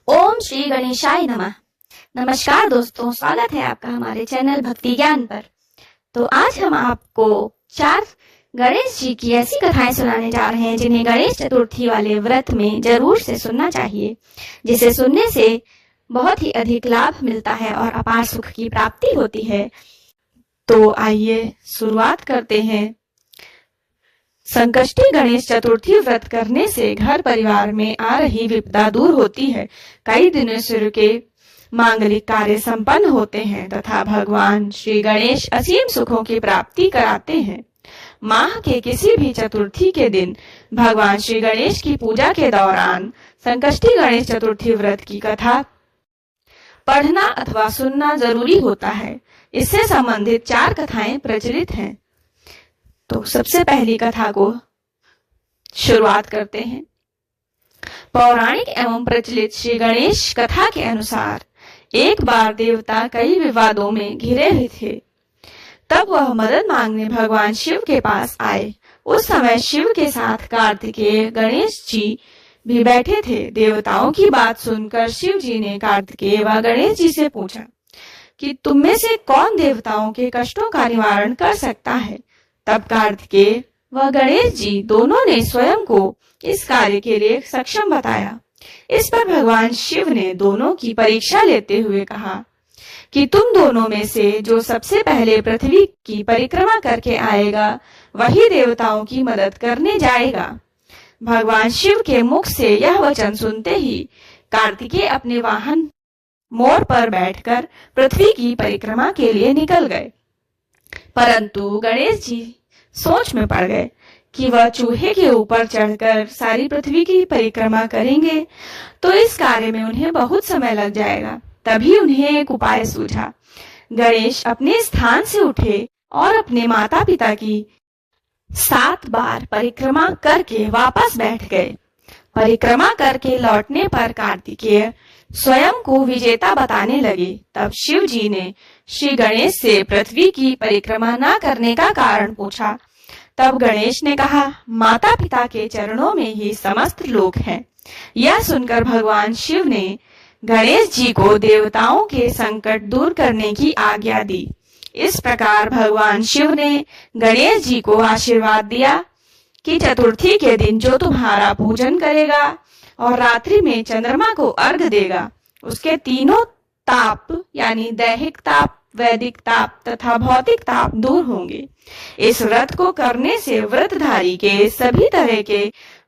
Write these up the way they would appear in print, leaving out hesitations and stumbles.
ओम श्री गणेशाय नमः। नमस्कार दोस्तों, स्वागत है आपका हमारे चैनल भक्ति ज्ञान पर। तो आज हम आपको 4 गणेश जी की ऐसी कथाएं सुनाने जा रहे हैं जिन्हें गणेश चतुर्थी वाले व्रत में जरूर से सुनना चाहिए, जिसे सुनने से बहुत ही अधिक लाभ मिलता है और अपार सुख की प्राप्ति होती है। तो आइए शुरुआत करते हैं। संकष्टी गणेश चतुर्थी व्रत करने से घर परिवार में आ रही विपदा दूर होती है। कई दिनों से के मांगलिक कार्य संपन्न होते हैं तथा भगवान श्री गणेश असीम सुखों की प्राप्ति कराते हैं। माह के किसी भी चतुर्थी के दिन भगवान श्री गणेश की पूजा के दौरान संकष्टी गणेश चतुर्थी व्रत की कथा पढ़ना अथवा सुनना जरूरी होता है। इससे संबंधित 4 कथाएं प्रचलित हैं। तो सबसे पहली कथा को शुरुआत करते हैं। पौराणिक एवं प्रचलित श्री गणेश कथा के अनुसार एक बार देवता कई विवादों में घिरे हुए थे। तब वह मदद मांगने भगवान शिव के पास आए। उस समय शिव के साथ कार्तिकेय गणेश जी भी बैठे थे। देवताओं की बात सुनकर शिव जी ने कार्तिकेय व गणेश जी से पूछा कि तुम में से कौन देवताओं के कष्टों का निवारण कर सकता है। तब कार्तिकेय व गणेश जी दोनों ने स्वयं को इस कार्य के लिए सक्षम बताया। इस पर भगवान शिव ने दोनों की परीक्षा लेते हुए कहा कि तुम दोनों में से जो सबसे पहले पृथ्वी की परिक्रमा करके आएगा वही देवताओं की मदद करने जाएगा। भगवान शिव के मुख से यह वचन सुनते ही कार्तिकेय अपने वाहन मोर पर बैठकर पृथ्वी की परिक्रमा के लिए निकल गए। परंतु गणेश जी सोच में पड़ गए कि वह चूहे के ऊपर चढ़कर सारी पृथ्वी की परिक्रमा करेंगे तो इस कार्य में उन्हें बहुत समय लग जाएगा। तभी उन्हें एक उपाय सूझा। गणेश अपने स्थान से उठे और अपने माता पिता की 7 बार परिक्रमा करके वापस बैठ गए। परिक्रमा करके लौटने पर कार्तिकेय स्वयं को विजेता बताने लगे। तब शिव जी ने श्री गणेश से पृथ्वी की परिक्रमा न करने का कारण पूछा। तब गणेश ने कहा, माता पिता के चरणों में ही समस्त लोक हैं। यह सुनकर भगवान शिव ने गणेश जी को देवताओं के संकट दूर करने की आज्ञा दी। इस प्रकार भगवान शिव ने गणेश जी को आशीर्वाद दिया कि चतुर्थी के दिन जो तुम्हारा पूजन करेगा और रात्रि में चंद्रमा को अर्घ देगा, उसके तीनों ताप यानी दैहिक ताप, वैदिक ताप तथा भौतिक ताप दूर होंगे। इस व्रत को करने से व्रतधारी के सभी तरह के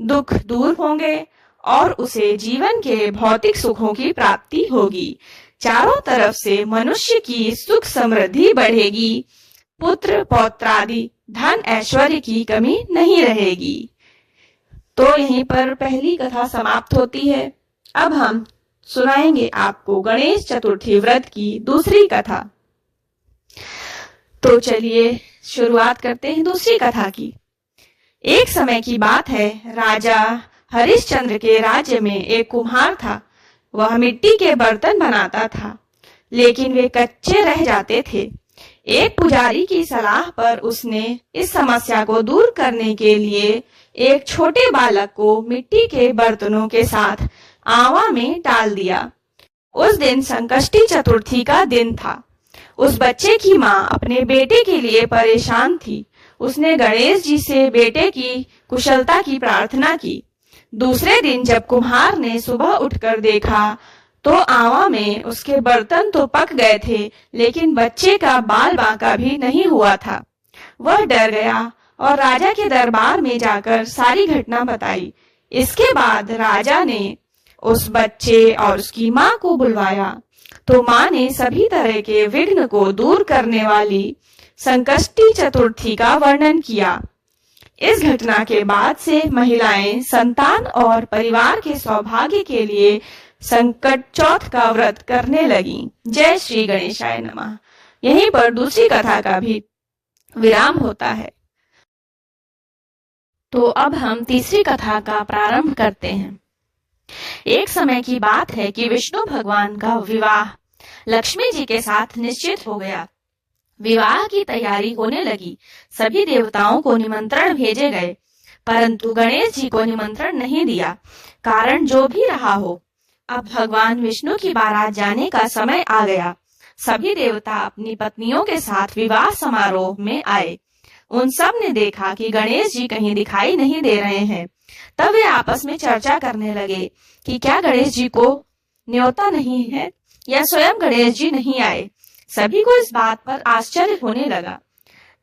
दुख दूर होंगे और उसे जीवन के भौतिक सुखों की प्राप्ति होगी। चारों तरफ से मनुष्य की सुख समृद्धि बढ़ेगी। पुत्र पौत्रादि धन ऐश्वर्य की कमी नहीं रहेगी। तो यहीं पर पहली कथा समाप्त होती है। अब हम सुनाएंगे आपको गणेश चतुर्थी व्रत की दूसरी कथा। तो चलिए शुरुआत करते हैं दूसरी कथा की। एक समय की बात है, राजा हरिश्चंद्र के राज्य में एक कुम्हार था। वह मिट्टी के बर्तन बनाता था, लेकिन वे कच्चे रह जाते थे। एक पुजारी की सलाह पर उसने इस समस्या को दूर करने के लिए एक छोटे बालक को मिट्टी के बर्तनों के साथ आवा में डाल दिया। उस दिन संकष्टी चतुर्थी का दिन था। उस बच्चे की माँ अपने बेटे के लिए परेशान थी। उसने गणेश जी से बेटे की कुशलता की प्रार्थना की। दूसरे दिन जब कुम्हार ने सुबह उठकर देखा तो आवा में उसके बर्तन तो पक गए थे, लेकिन बच्चे का बाल बांका भी नहीं हुआ था। वह डर गया और राजा के दरबार में जाकर सारी घटना बताई। इसके बाद राजा ने उस बच्चे और उसकी माँ को बुलवाया तो माँ ने सभी तरह के विघ्न को दूर करने वाली संकष्टी चतुर्थी का वर्णन किया। इस घटना के बाद से महिलाएं संतान और परिवार के सौभाग्य के लिए संकट चौथ का व्रत करने लगी। जय श्री गणेशाय नमः। यहीं पर दूसरी कथा का भी विराम होता है। तो अब हम तीसरी कथा का प्रारंभ करते हैं। एक समय की बात है कि विष्णु भगवान का विवाह लक्ष्मी जी के साथ निश्चित हो गया। विवाह की तैयारी होने लगी। सभी देवताओं को निमंत्रण भेजे गए, परंतु गणेश जी को निमंत्रण नहीं दिया। कारण जो भी रहा हो, अब भगवान विष्णु की बारात जाने का समय आ गया। सभी देवता अपनी पत्नियों के साथ विवाह समारोह में आए। उन सब ने देखा कि गणेश जी कहीं दिखाई नहीं दे रहे हैं। तब वे आपस में चर्चा करने लगे कि क्या गणेश जी को न्योता नहीं है या स्वयं गणेश जी नहीं आए। सभी को इस बात पर आश्चर्य होने लगा।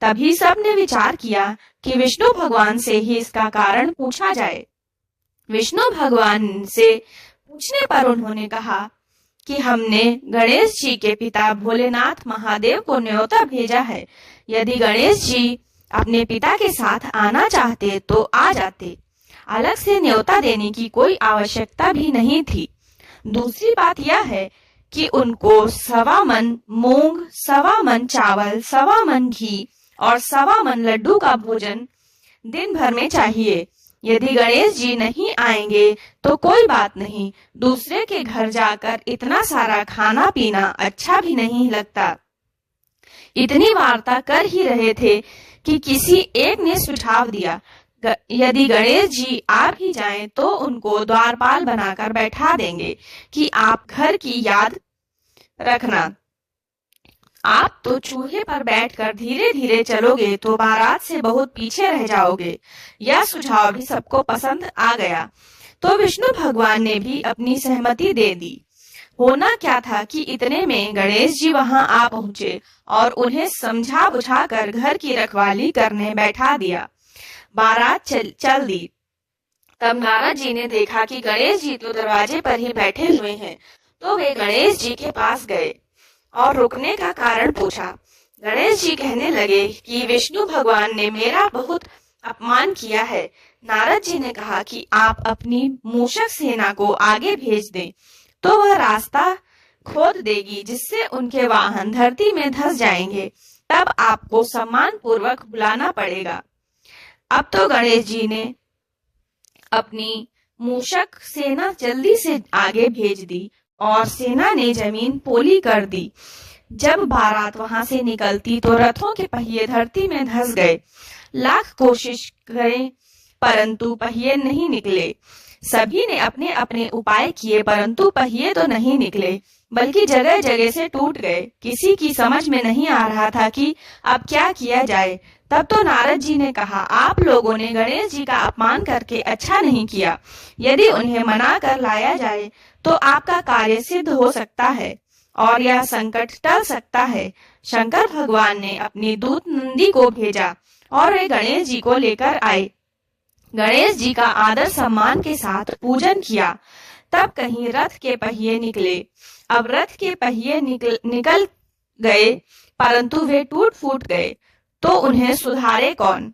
तभी सब ने विचार किया कि विष्णु भगवान से ही इसका कारण पूछा जाए। विष्णु भगवान से पूछने पर उन्होंने कहा कि हमने गणेश जी के पिता भोलेनाथ महादेव को न्योता भेजा है। यदि गणेश जी अपने पिता के साथ आना चाहते तो आ जाते। अलग से न्योता देने की कोई आवश्यकता भी नहीं थी। दूसरी बात यह है कि उनको 1.25 मन मूंग, 1.25 मन चावल, 1.25 मन घी और 1.25 मन लड्डू का भोजन दिन भर में चाहिए। यदि गणेश जी नहीं आएंगे तो कोई बात नहीं, दूसरे के घर जाकर इतना सारा खाना पीना अच्छा भी नहीं लगता। इतनी वार्ता कर ही रहे थे कि किसी एक ने सुझाव दिया, यदि गणेश जी आ भी जाएं तो उनको द्वारपाल बनाकर बैठा देंगे कि आप घर की याद रखना। आप तो चूल्हे पर बैठकर धीरे धीरे चलोगे तो बारात से बहुत पीछे रह जाओगे। यह सुझाव भी सबको पसंद आ गया तो विष्णु भगवान ने भी अपनी सहमति दे दी। होना क्या था कि इतने में गणेश जी वहां आ पहुंचे और उन्हें समझा बुझाकर घर की रखवाली करने बैठा दिया। बारात चल दी। तब नारद जी ने देखा कि गणेश जी तो दरवाजे पर ही बैठे हुए हैं, तो वे गणेश जी के पास गए और रुकने का कारण पूछा। गणेश जी कहने लगे कि विष्णु भगवान ने मेरा बहुत अपमान किया है। नारद जी ने कहा कि आप अपनी मूषक सेना को आगे भेज दें तो वह रास्ता खोद देगी, जिससे उनके वाहन धरती में धंस जाएंगे। तब आपको सम्मान पूर्वक बुलाना पड़ेगा। अब तो गणेश जी ने अपनी मूषक सेना जल्दी से आगे भेज दी और सेना ने जमीन पोली कर दी। जब बारात वहां से निकलती तो रथों के पहिए धरती में धंस गए। लाख कोशिश करें परंतु पहिए नहीं निकले। सभी ने अपने अपने उपाय किए परंतु पहिए तो नहीं निकले, बल्कि जगह जगह से टूट गए। किसी की समझ में नहीं आ रहा था कि अब क्या किया जाए। तब तो नारद जी ने कहा, आप लोगों ने गणेश जी का अपमान करके अच्छा नहीं किया। यदि उन्हें मना कर लाया जाए तो आपका कार्य सिद्ध हो सकता है और यह संकट टल सकता है। शंकर भगवान ने अपनी दूत नंदी को भेजा और वे गणेश जी को लेकर आए। गणेश जी का आदर सम्मान के साथ पूजन किया। तब कहीं रथ के पहिए निकले। अब रथ के पहिए निकल गए परंतु वे टूट फूट गए, तो उन्हें सुधारे कौन।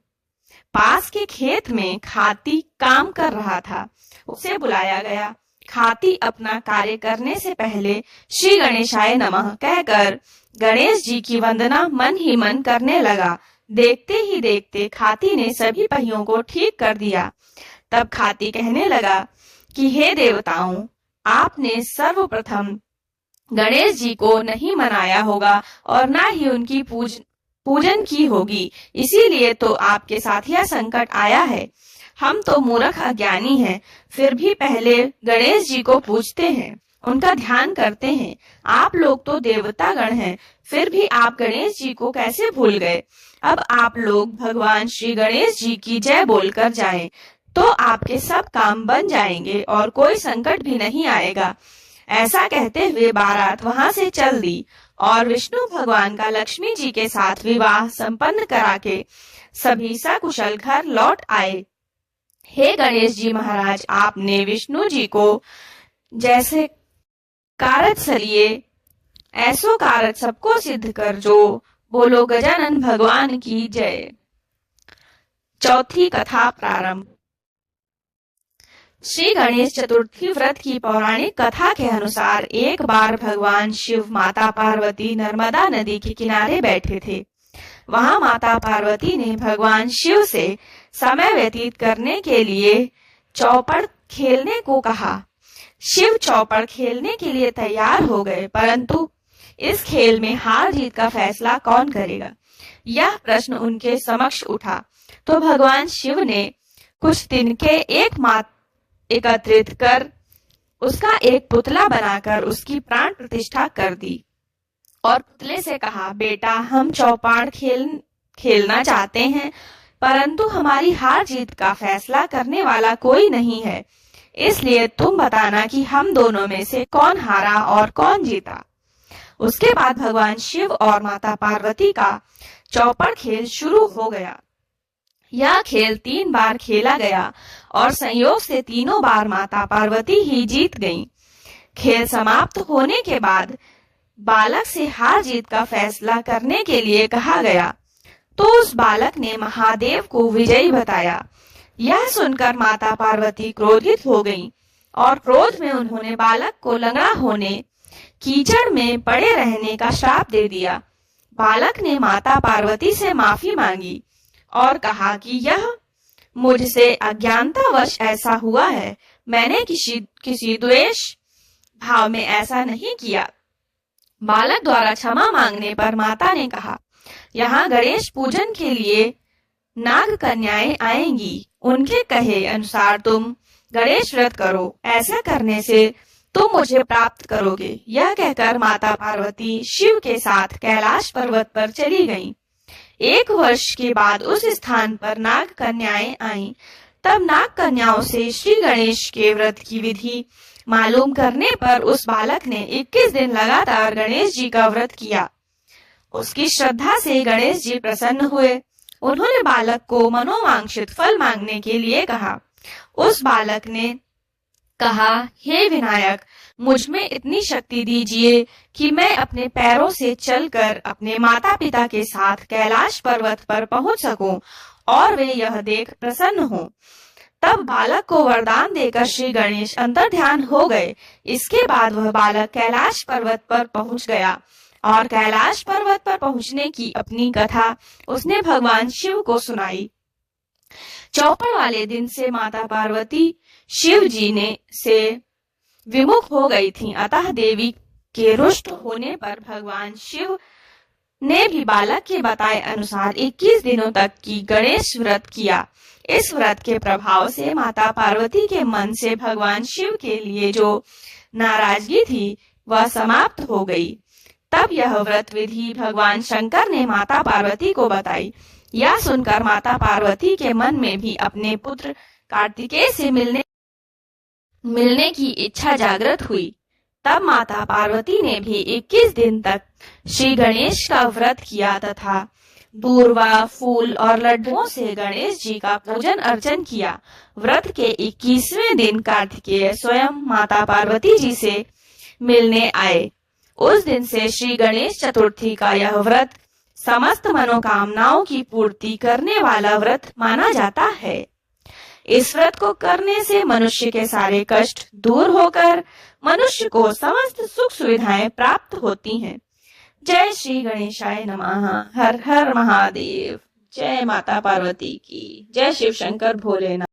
पास के खेत में खाती काम कर रहा था, उसे बुलाया गया। खाती अपना कार्य करने से पहले श्री गणेशाय नमः कहकर गणेश जी की वंदना मन ही मन करने लगा। देखते ही देखते खाती ने सभी पहियों को ठीक कर दिया। तब खाती कहने लगा कि हे देवताओं, आपने सर्वप्रथम गणेश जी को नहीं मनाया होगा और ना ही उनकी पूजन की होगी, इसीलिए तो आपके साथ यह संकट आया है। हम तो मूर्ख अज्ञानी हैं, फिर भी पहले गणेश जी को पूजते हैं, उनका ध्यान करते हैं। आप लोग तो देवता गण हैं, फिर भी आप गणेश जी को कैसे भूल गए। अब आप लोग भगवान श्री गणेश जी की जय बोलकर जाएं, तो आपके सब काम बन जाएंगे और कोई संकट भी नहीं आएगा। ऐसा कहते हुए बारात वहां से चल दी और विष्णु भगवान का लक्ष्मी जी के साथ विवाह संपन्न करा के सभी सकुशल घर लौट आए। हे गणेश जी महाराज, आपने विष्णु जी को जैसे कारज सलिए ऐसो कारज सबको सिद्ध कर जो। बोलो गजानन भगवान की जय। चौथी कथा प्रारंभ। श्री गणेश चतुर्थी व्रत की पौराणिक कथा के अनुसार एक बार भगवान शिव माता पार्वती नर्मदा नदी के किनारे बैठे थे। वहां माता पार्वती ने भगवान शिव से समय व्यतीत करने के लिए चौपड़ खेलने को कहा। शिव चौपड़ खेलने के लिए तैयार हो गए, परंतु इस खेल में हार जीत का फैसला कौन करेगा, यह प्रश्न उनके समक्ष उठा। तो भगवान शिव ने कुछ दिन के एक मात एकत्रित कर उसका एक पुतला बनाकर उसकी प्राण प्रतिष्ठा कर दी और पुतले से कहा, बेटा, हम चौपाड़ खेलना चाहते हैं, परंतु हमारी हार जीत का फैसला करने वाला कोई नहीं है, इसलिए तुम बताना कि हम दोनों में से कौन हारा और कौन जीता। उसके बाद भगवान शिव और माता पार्वती का चौपड़ खेल शुरू हो गया। यह खेल 3 बार खेला गया और संयोग से तीनों बार माता पार्वती ही जीत गईं। खेल समाप्त होने के बाद बालक से हार जीत का फैसला करने के लिए कहा गया, तो उस बालक ने महादेव को विजयी बताया। यह सुनकर माता पार्वती क्रोधित हो गईं और क्रोध में उन्होंने बालक को लंगड़ा होने, कीचड़ में पड़े रहने का श्राप दे दिया। बालक ने माता पार्वती से माफी मांगी और कहा कि यह मुझसे अज्ञानतावश ऐसा हुआ है, मैंने किसी द्वेष भाव में ऐसा नहीं किया। बालक द्वारा क्षमा मांगने पर माता ने कहा, यहाँ गणेश पूजन के लिए नाग कन्याएं आएंगी, उनके कहे अनुसार तुम गणेश व्रत करो, ऐसा करने से तुम मुझे प्राप्त करोगे। यह कहकर माता पार्वती शिव के साथ कैलाश पर्वत पर चली गईं। 1 वर्ष के बाद उस स्थान पर नाग कन्याएं आईं। तब नाग कन्याओं से श्री गणेश के व्रत की विधि मालूम करने पर उस बालक ने 21 दिन लगातार गणेश जी का व्रत किया। उसकी श्रद्धा से गणेश जी प्रसन्न हुए। उन्होंने बालक को मनोवांछित फल मांगने के लिए कहा। उस बालक ने कहा, हे विनायक, मुझ में इतनी शक्ति दीजिए कि मैं अपने पैरों से चलकर अपने माता पिता के साथ कैलाश पर्वत पर पहुंच सकूं और वे यह देख प्रसन्न हों। तब बालक को वरदान देकर श्री गणेश अंतर्ध्यान हो गए। इसके बाद वह बालक कैलाश पर्वत पर पहुंच गया और कैलाश पर्वत पर पहुंचने की अपनी कथा उसने भगवान शिव को सुनाई। चौपड़ वाले दिन से माता पार्वती शिव जी से विमुख हो गई थीं। अतः देवी के रुष्ट होने पर भगवान शिव ने भी बालक के बताए अनुसार 21 दिनों तक की गणेश व्रत किया। इस व्रत के प्रभाव से माता पार्वती के मन से भगवान शिव के लिए जो नाराजगी थी वह समाप्त हो गई। तब यह व्रत विधि भगवान शंकर ने माता पार्वती को बताई। यह सुनकर माता पार्वती के मन में भी अपने पुत्र कार्तिकेय से मिलने की इच्छा जागृत हुई। तब माता पार्वती ने भी 21 दिन तक श्री गणेश का व्रत किया तथा दूर्वा, फूल और लड्डुओं से गणेश जी का पूजन अर्चन किया। व्रत के 21वें दिन कार्तिकेय स्वयं माता पार्वती जी से मिलने आए। उस दिन से श्री गणेश चतुर्थी का यह व्रत समस्त मनोकामनाओं की पूर्ति करने वाला व्रत माना जाता है। इस व्रत को करने से मनुष्य के सारे कष्ट दूर होकर मनुष्य को समस्त सुख सुविधाएं प्राप्त होती हैं। जय श्री गणेशाय नमः। हर हर महादेव। जय माता पार्वती की जय। शिव शंकर भोलेनाथ।